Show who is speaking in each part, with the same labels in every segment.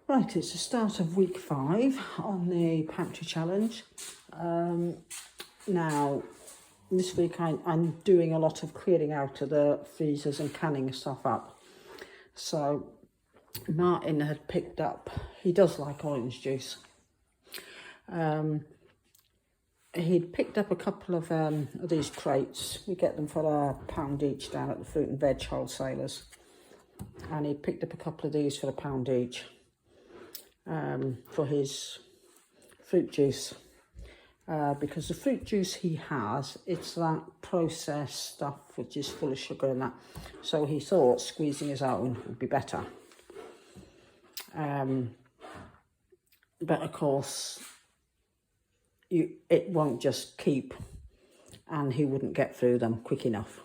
Speaker 1: Right, it's the start of week 5 on the pantry challenge. Now, this week I'm doing a lot of clearing out of the freezers and canning stuff up. So Martin had picked up, he does like orange juice. He'd picked up a couple of these crates. We get them for £1 each down at the fruit and veg wholesalers. And he picked up a couple of these for £1 each. For his fruit juice, because the fruit juice he has, it's that processed stuff which is full of sugar and that, so he thought squeezing his own would be better. But of course it won't just keep, and he wouldn't get through them quick enough.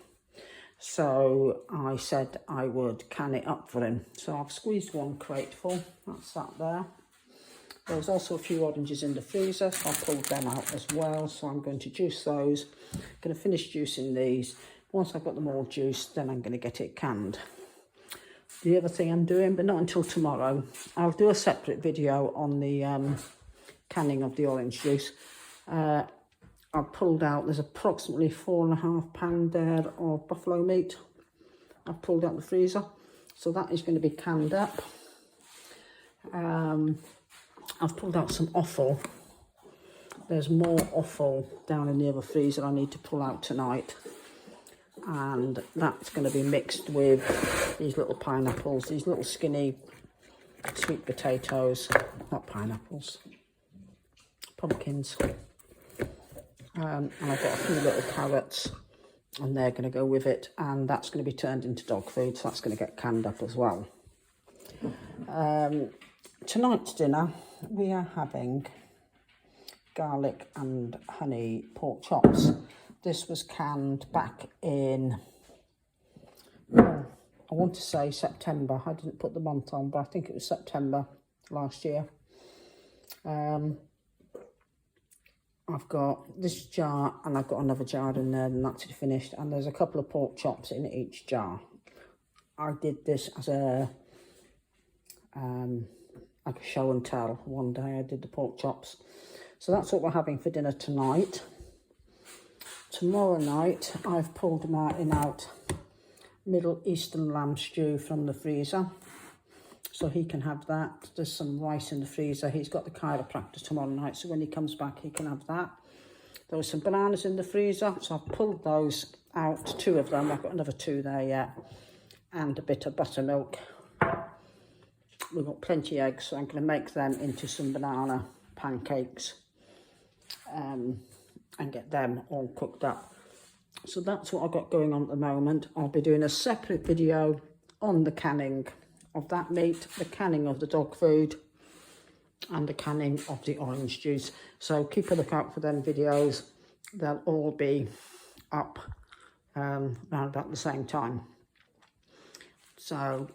Speaker 1: So I said I would can it up for him. So I've squeezed one crate full, that's that there. There's also a few oranges in the freezer, so I pulled them out as well. So I'm going to juice those. I'm going to finish juicing these. Once I've got them all juiced, then I'm going to get it canned. The other thing I'm doing, but not until tomorrow, I'll do a separate video on the canning of the orange juice. I've pulled out, there's approximately £4.5 there of buffalo meat I've pulled out the freezer, so that is going to be canned up. I've pulled out some offal. There's more offal down in the other freezer I need to pull out tonight, and that's going to be mixed with these little pineapples, these little skinny sweet potatoes, not pineapples, pumpkins. And I've got a few little carrots, and they're going to go with it, and that's going to be turned into dog food, so that's going to get canned up as well. Tonight's dinner, we are having garlic and honey pork chops. This was canned back in, I want to say September. I didn't put the month on, but I think it was September last year. I've got this jar and I've got another jar in there, and that's finished. And there's a couple of pork chops in each jar. I did this as a like a show and tell. One day I did the pork chops. So that's what we're having for dinner tonight. Tomorrow night I've pulled Martin out Middle Eastern lamb stew from the freezer, so he can have that. There's some rice in the freezer. He's got the chiropractor tomorrow night, so when he comes back he can have that. There were some bananas in the freezer, so I've pulled those out, 2 of them. I've got another 2 there yet, and a bit of buttermilk. We've got plenty of eggs, so I'm going to make them into some banana pancakes and get them all cooked up. So that's what I've got going on at the moment. I'll be doing a separate video on the canning of that meat, the canning of the dog food, and the canning of the orange juice. So keep a look out for them videos. They'll all be up around about the same time. So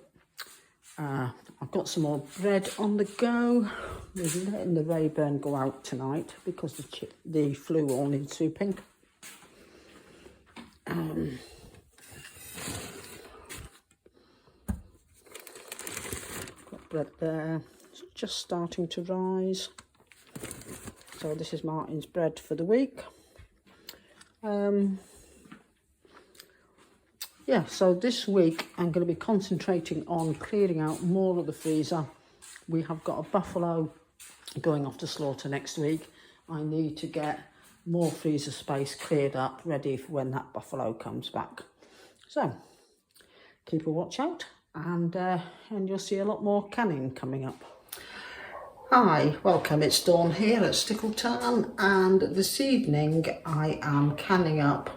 Speaker 1: I've got some more bread on the go. We're letting the Rayburn go out tonight because the flu all needs souping. Got bread there. It's just starting to rise. So this is Martin's bread for the week. Yeah, so this week I'm going to be concentrating on clearing out more of the freezer. We have got a buffalo going off to slaughter next week. I need to get more freezer space cleared up, ready for when that buffalo comes back. So keep a watch out, and you'll see a lot more canning coming up. Hi, welcome, it's Dawn here at Stickleton, and this evening I am canning up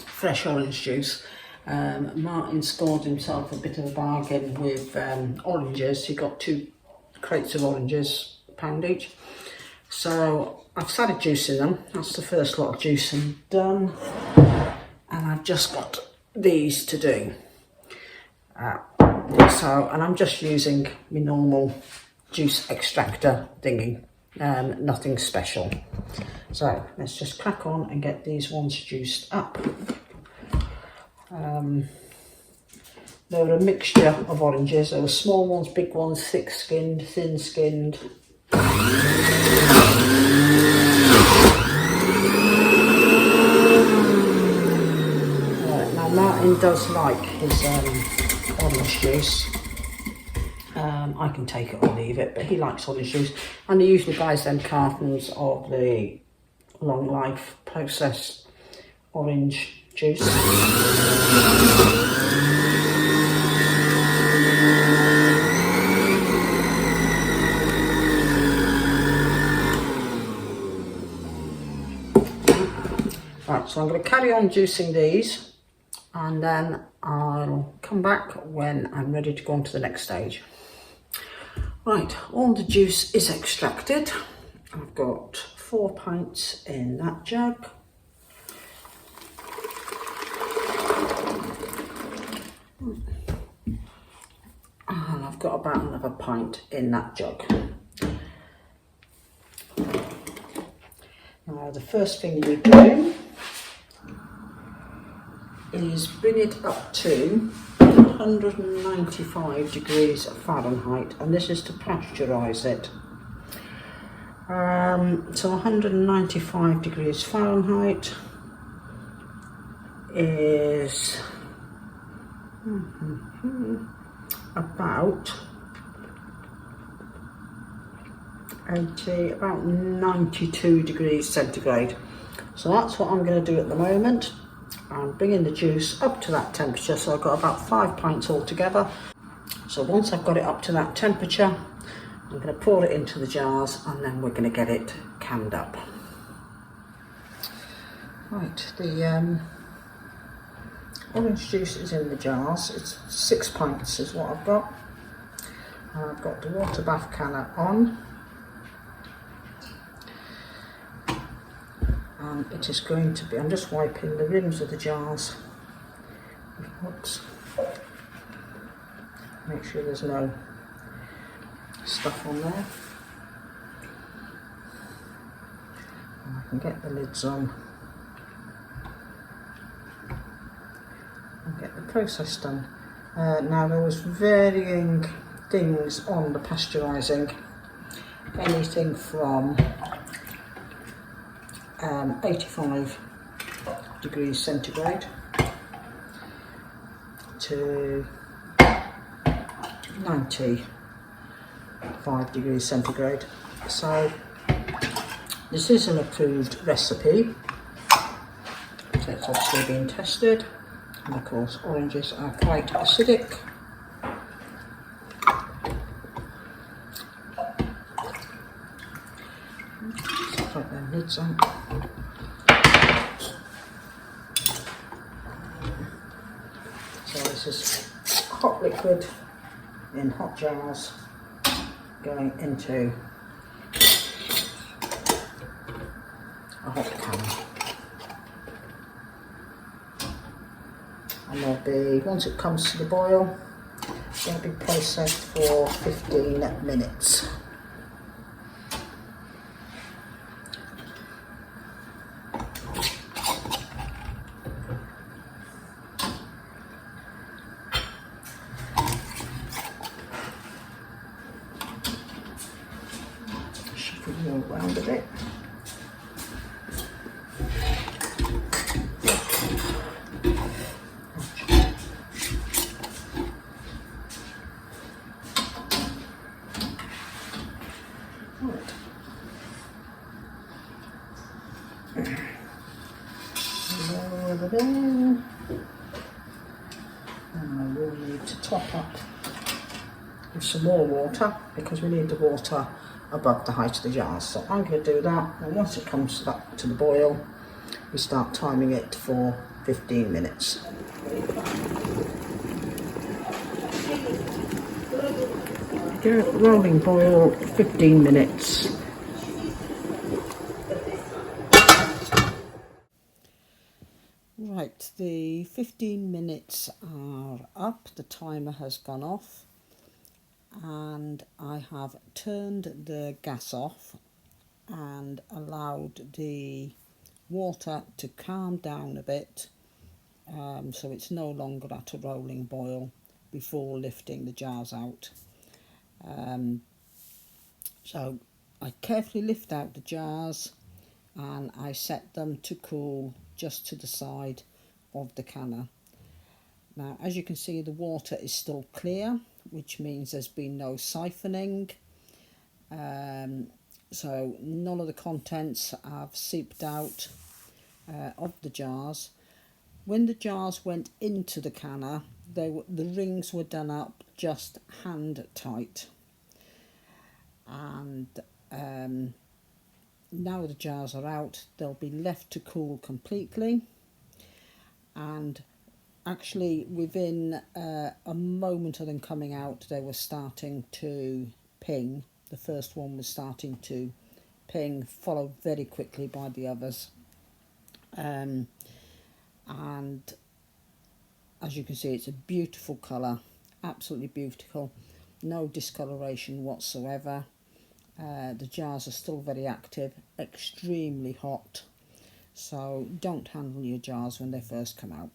Speaker 1: fresh orange juice. Martin scored himself a bit of a bargain with oranges. He got 2 crates of oranges, £1 each. So I've started juicing them. That's the first lot of juicing done. And I've just got these to do. And I'm just using my normal juice extractor thingy. Nothing special. So let's just crack on and get these ones juiced up. They were a mixture of oranges. There were small ones, big ones, thick-skinned, thin-skinned. Now Martin does like his orange juice. I can take it or leave it, but he likes orange juice, and he usually buys them cartons of the long life processed orange juice. Right, so I'm going to carry on juicing these, and then I'll come back when I'm ready to go on to the next stage. Right, all the juice is extracted. I've got 4 pints in that jug. And I've got about another pint in that jug. Now the first thing we do is bring it up to 195 degrees Fahrenheit, and this is to pasteurize it. So 195 degrees Fahrenheit is about 92 degrees centigrade. So that's what I'm going to do at the moment. I'm bringing the juice up to that temperature, so I've got about 5 pints altogether. So once I've got it up to that temperature, I'm going to pour it into the jars, and then we're going to get it canned up. Right, the orange juice is in the jars. It's 6 pints is what I've got. I've got the Waterbath canner on. And it is going to be, I'm just wiping the rims of the jars with hooks. Make sure there's no stuff on there. And I can get the lids on and get the process done. Now there was varying things on the pasteurising, anything from 85 degrees centigrade to 95 degrees centigrade. So this is an approved recipe, so it's obviously been tested, and of course oranges are quite acidic. Put their lids on. So this is hot liquid in hot jars going into a hot can. And there'll be, once it comes to the boil, it'll be processed for 15 minutes. Shuffle it all around a bit. Over there, and I will need to top up with some more water because we need the water above the height of the jars. So I'm going to do that, and once it comes to the boil, we start timing it for 15 minutes. Rolling boil 15 minutes. Right, the 15 minutes are up, the timer has gone off, and I have turned the gas off and allowed the water to calm down a bit, so it's no longer at a rolling boil, before lifting the jars out. So I carefully lift out the jars and I set them to cool just to the side of the canner. Now, as you can see, the water is still clear, which means there's been no siphoning. So none of the contents have seeped out of the jars. When the jars went into the canner, the rings were done up just hand tight. And now the jars are out, they'll be left to cool completely. And actually within a moment of them coming out, they were starting to ping. The first one was starting to ping, followed very quickly by the others. And as you can see, it's a beautiful colour, absolutely beautiful, no discoloration whatsoever. The jars are still very active, extremely hot, so don't handle your jars when they first come out.